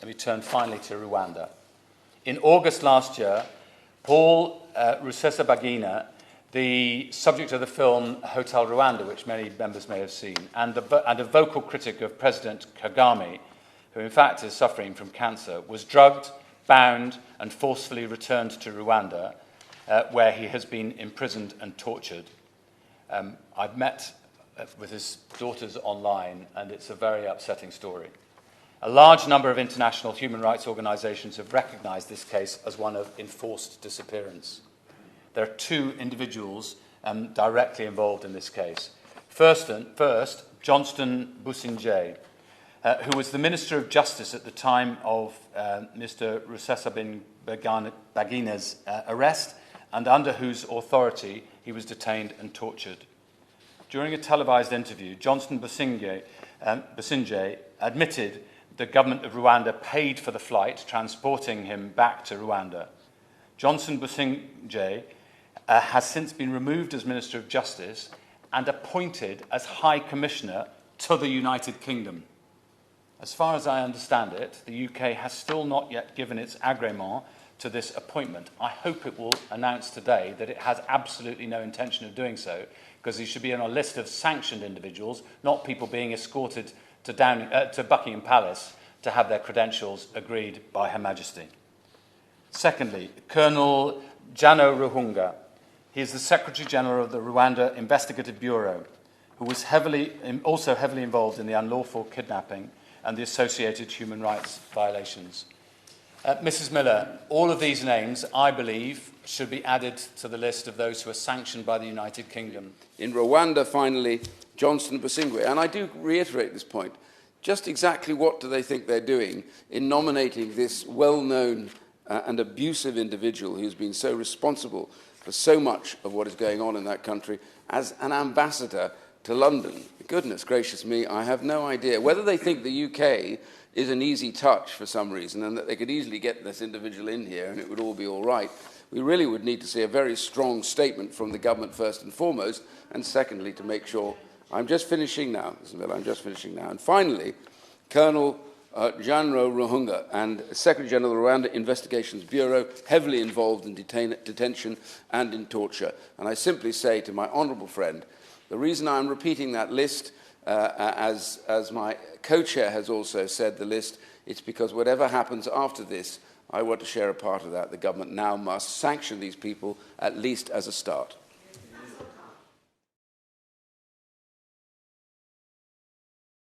let me turn finally to Rwanda. In August last year, Paul Rusesabagina, the subject of the film Hotel Rwanda, which many members may have seen, and a vocal critic of President Kagame, who in fact is suffering from cancer, was drugged, bound, and forcefully returned to Rwanda, where he has been imprisoned and tortured. I've met with his daughters online, and it's a very upsetting story. A large number of international human rights organisations have recognised this case as one of enforced disappearance. There are two individuals directly involved in this case. First, Johnston Busingye, who was the Minister of Justice at the time of Mr. Rusesabagina's arrest, and under whose authority he was detained and tortured. During a televised interview, Johnston Busingye admitted the government of Rwanda paid for the flight transporting him back to Rwanda. Johnston Busingye has since been removed as Minister of Justice and appointed as High Commissioner to the United Kingdom. As far as I understand it, the UK has still not yet given its agrément to this appointment. I hope it will announce today that it has absolutely no intention of doing so, because he should be on a list of sanctioned individuals, not people being escorted to Buckingham Palace to have their credentials agreed by Her Majesty. Secondly, Colonel Jano Ruhunga. He is the Secretary General of the Rwanda Investigative Bureau, who was also heavily involved in the unlawful kidnapping and the associated human rights violations. Mrs. Miller, all of these names, I believe, should be added to the list of those who are sanctioned by the United Kingdom. In Rwanda, finally, Johnston Busingye. And I do reiterate this point. Just exactly what do they think they're doing in nominating this well-known and abusive individual who's been so responsible for so much of what is going on in that country as an ambassador to London? Goodness gracious me, I have no idea. Whether they think the UK is an easy touch for some reason and that they could easily get this individual in here and it would all be all right, we really would need to see a very strong statement from the government first and foremost, and secondly to make sure. I'm just finishing now, Isabel, I'm just finishing now. And finally, Colonel Janro Ruhunga and Secretary General of the Rwanda Investigations Bureau, heavily involved in detention and in torture. And I simply say to my honourable friend, the reason I'm repeating that list, as my co-chair has also said the list, it's because whatever happens after this, I want to share a part of that. The government now must sanction these people, at least as a start.